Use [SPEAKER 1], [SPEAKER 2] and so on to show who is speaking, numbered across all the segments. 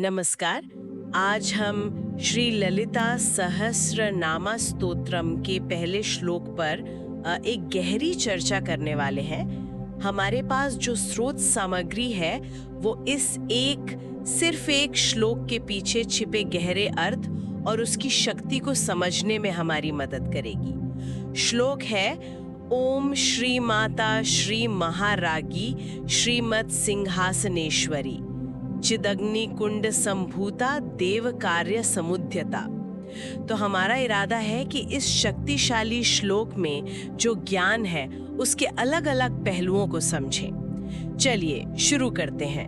[SPEAKER 1] नमस्कार। आज हम श्री ललिता सहस्रनामा स्तोत्रम के पहले श्लोक पर एक गहरी चर्चा करने वाले हैं। हमारे पास जो स्रोत सामग्री है वो सिर्फ एक श्लोक के पीछे छिपे गहरे अर्थ और उसकी शक्ति को समझने में हमारी मदद करेगी। श्लोक है ओम श्री माता श्री महारागी श्रीमत् सिंहासनेश्वरी चिदग्नि कुंड संभूता देव कार्य समुद्यता। तो हमारा इरादा है कि इस शक्तिशाली श्लोक में जो ज्ञान है उसके अलग अलग पहलुओं को समझें। चलिए शुरू करते हैं।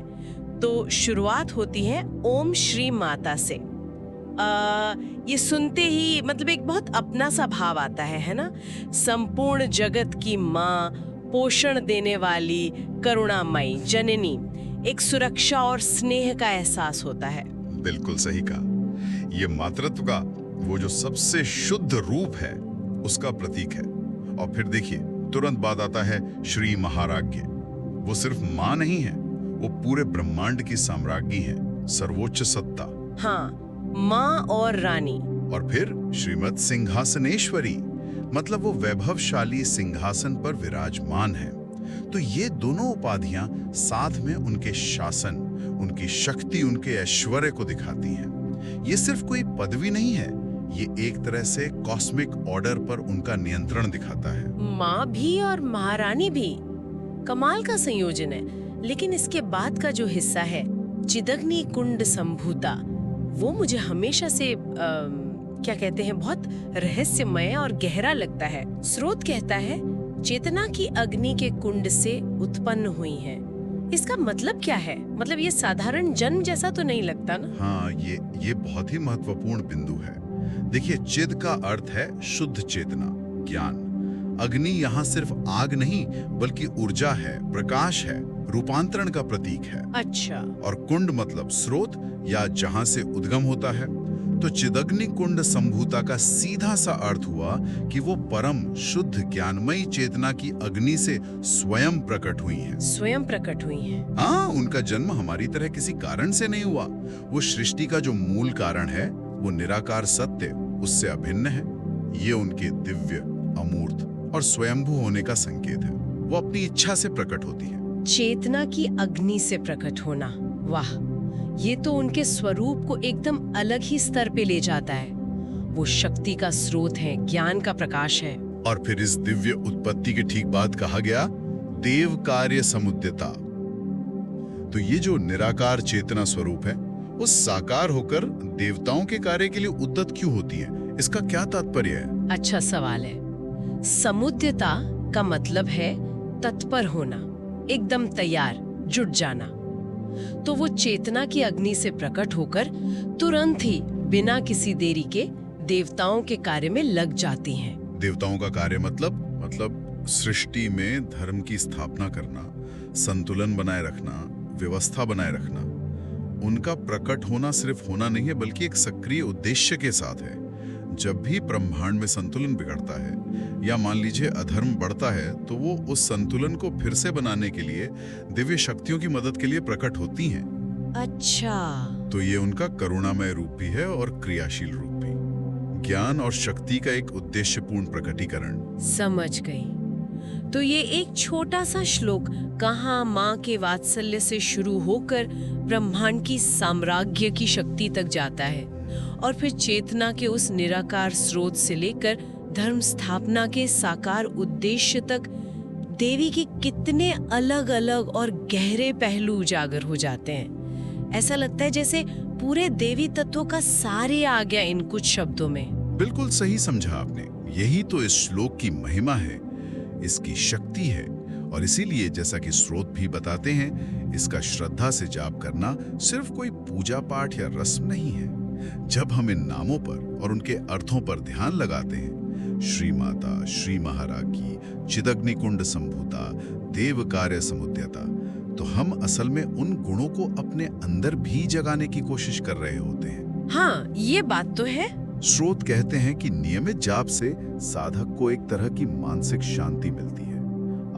[SPEAKER 1] तो शुरुआत होती है ओम श्री माता से। ये सुनते ही मतलब एक बहुत अपना सा भाव आता है ना। संपूर्ण जगत की माँ, पोषण देने वाली, करुणामयी जननी, एक सुरक्षा और स्नेह का एहसास होता है।
[SPEAKER 2] बिल्कुल सही कहा। ये मातृत्व का वो जो सबसे शुद्ध रूप है उसका प्रतीक है। और फिर देखिए तुरंत बाद आता है श्री महाराज्ञ। वो सिर्फ माँ नहीं है, वो पूरे ब्रह्मांड की साम्राज्ञी है, सर्वोच्च सत्ता।
[SPEAKER 1] हाँ, माँ और रानी।
[SPEAKER 2] और फिर श्रीमत् सिंहासनेश्वरी, मतलब वो वैभवशाली सिंहासन पर विराजमान है। तो ये दोनों उपाधियां साथ में उनके शासन, उनकी शक्ति, उनके ऐश्वर्य को दिखाती हैं। ये सिर्फ कोई पदवी नहीं है, ये एक तरह से कॉस्मिक ऑर्डर पर उनका नियंत्रण दिखाता है।
[SPEAKER 1] माँ भी और महारानी भी, कमाल का संयोजन है। लेकिन इसके बाद का जो हिस्सा है चिदग्नि कुंड संभूता, वो मुझे हमेशा से क्या कहते हैं, बहुत रहस्यमय और गहरा लगता है। स्रोत कहता है चेतना की अग्नि के कुंड से उत्पन्न हुई है। इसका मतलब क्या है? मतलब ये साधारण जन्म जैसा तो नहीं लगता ना?
[SPEAKER 2] हाँ, ये बहुत ही महत्वपूर्ण बिंदु है। देखिए, चिद का अर्थ है शुद्ध चेतना, ज्ञान। अग्नि यहाँ सिर्फ आग नहीं बल्कि ऊर्जा है, प्रकाश है, रूपांतरण का प्रतीक है।
[SPEAKER 1] अच्छा।
[SPEAKER 2] और कुंड मतलब स्रोत या जहाँ से उद्गम होता है। तो चिदग्नि कुंड संभूता का सीधा सा अर्थ हुआ कि वो परम शुद्ध ज्ञानमयी चेतना की अग्नि से स्वयं प्रकट हुई हैं।
[SPEAKER 1] स्वयं प्रकट हुई हैं।
[SPEAKER 2] हाँ, उनका जन्म हमारी तरह किसी कारण से नहीं हुआ। वो सृष्टि का जो मूल कारण है, वो निराकार सत्य, उससे अभिन्न है। ये उनके दिव्य, अमूर्त और स्वयंभू होने का संकेत है। वो अपनी इच्छा से प्रकट होती है।
[SPEAKER 1] चेतना की अग्नि से प्रकट होना, वाह! ये तो उनके स्वरूप को एकदम अलग ही स्तर पे ले जाता है। वो शक्ति का स्रोत है, ज्ञान का प्रकाश है।
[SPEAKER 2] और फिर इस दिव्य उत्पत्ति के ठीक बाद कहा गया देव कार्य समुद्यता। तो ये जो निराकार चेतना स्वरूप है, वो साकार होकर देवताओं के कार्य के लिए उद्यत क्यों होती है? इसका क्या तात्पर्य है?
[SPEAKER 1] अच्छा सवाल है। समुद्यता का मतलब है तत्पर होना, एकदम तैयार, जुट जाना। तो वो चेतना की अग्नि से प्रकट होकर तुरंत ही बिना किसी देरी के देवताओं के कार्य में लग जाती हैं।
[SPEAKER 2] देवताओं का कार्य मतलब सृष्टि में धर्म की स्थापना करना, संतुलन बनाए रखना, व्यवस्था बनाए रखना। उनका प्रकट होना सिर्फ होना नहीं है बल्कि एक सक्रिय उद्देश्य के साथ है। जब भी ब्रह्मांड में संतुलन बिगड़ता है या मान लीजिए अधर्म बढ़ता है, तो वो उस संतुलन को फिर से बनाने के लिए दिव्य शक्तियों की मदद के लिए प्रकट होती हैं।
[SPEAKER 1] अच्छा।
[SPEAKER 2] तो ये उनका करुणामय रूप भी है और क्रियाशील रूप भी, ज्ञान और शक्ति का एक उद्देश्यपूर्ण प्रकटीकरण।
[SPEAKER 1] समझ गई। तो ये एक छोटा सा श्लोक कहाँ माँ के वात्सल्य से शुरू होकर ब्रह्मांड की साम्राज्य की शक्ति तक जाता है और फिर चेतना के उस निराकार स्रोत से लेकर धर्म स्थापना के साकार उद्देश्य तक देवी के कितने अलग अलग और गहरे पहलू उजागर हो जाते हैं। ऐसा लगता है जैसे पूरे देवी तत्वों का सारे आ गया इन कुछ शब्दों में।
[SPEAKER 2] बिल्कुल सही समझा आपने। यही तो इस श्लोक की महिमा है, इसकी शक्ति है। और इसीलिए जैसा कि स्रोत भी बताते हैं, इसका श्रद्धा से जाप करना सिर्फ कोई पूजा पाठ या रस्म नहीं है। जब हम इन नामों पर और उनके अर्थों पर ध्यान लगाते हैं, श्री माता, श्री महारागी, चिदग्नि कुंड संभूता, देव कार्य समुद्यता, तो हम असल में उन गुणों को अपने अंदर भी जगाने की कोशिश कर रहे होते हैं।
[SPEAKER 1] हाँ, ये बात तो है।
[SPEAKER 2] स्रोत कहते हैं कि नियमित जाप से साधक को एक तरह की मानसिक शांति मिलती है,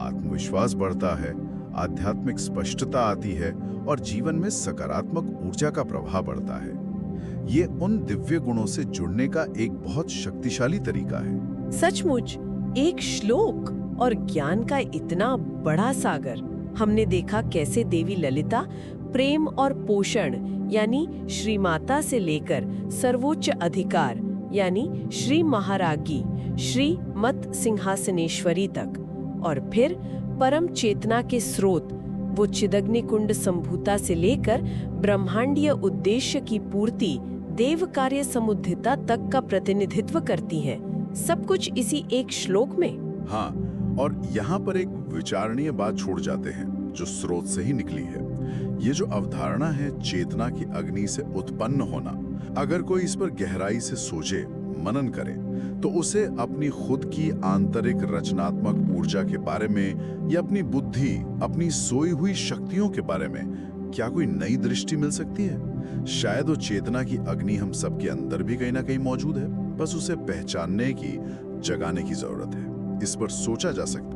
[SPEAKER 2] आत्मविश्वास बढ़ता है, आध्यात्मिक स्पष्टता आती है और जीवन में सकारात्मक ऊर्जा का प्रभाव बढ़ता है। ये उन दिव्य गुणों से जुड़ने का एक बहुत शक्तिशाली तरीका है।
[SPEAKER 1] सचमुच एक श्लोक और ज्ञान का इतना बड़ा सागर। हमने देखा कैसे देवी ललिता प्रेम और पोषण यानी श्री माता से लेकर सर्वोच्च अधिकार यानी श्री महारागी, श्री मत सिंहासनेश्वरी तक, और फिर परम चेतना के स्रोत वो चिदग्नि कुंड संभूता से लेकर ब्रह्मांडीय उद्देश्य की पूर्ति देव कार्य समुद्धिता तक का प्रतिनिधित्व करती हैं। सब कुछ इसी एक श्लोक में।
[SPEAKER 2] हाँ, और यहाँ पर एक विचारणीय बात छोड़ जाते हैं जो स्रोत से ही निकली है। ये जो अवधारणा है चेतना की अग्नि से उत्पन्न होना, अगर कोई इस पर गहराई से सोचे, मनन करे, तो उसे अपनी खुद की आंतरिक रचनात्मक ऊर्जा के बारे में या अपनी बुद्धि, अपनी सोई हुई शक्तियों के बारे में क्या कोई नई दृष्टि मिल सकती है। शायद वो चेतना की अग्नि हम सबके अंदर भी कहीं ना कहीं मौजूद है, बस उसे पहचानने की, जगाने की जरूरत है। इस पर सोचा जा सकता है।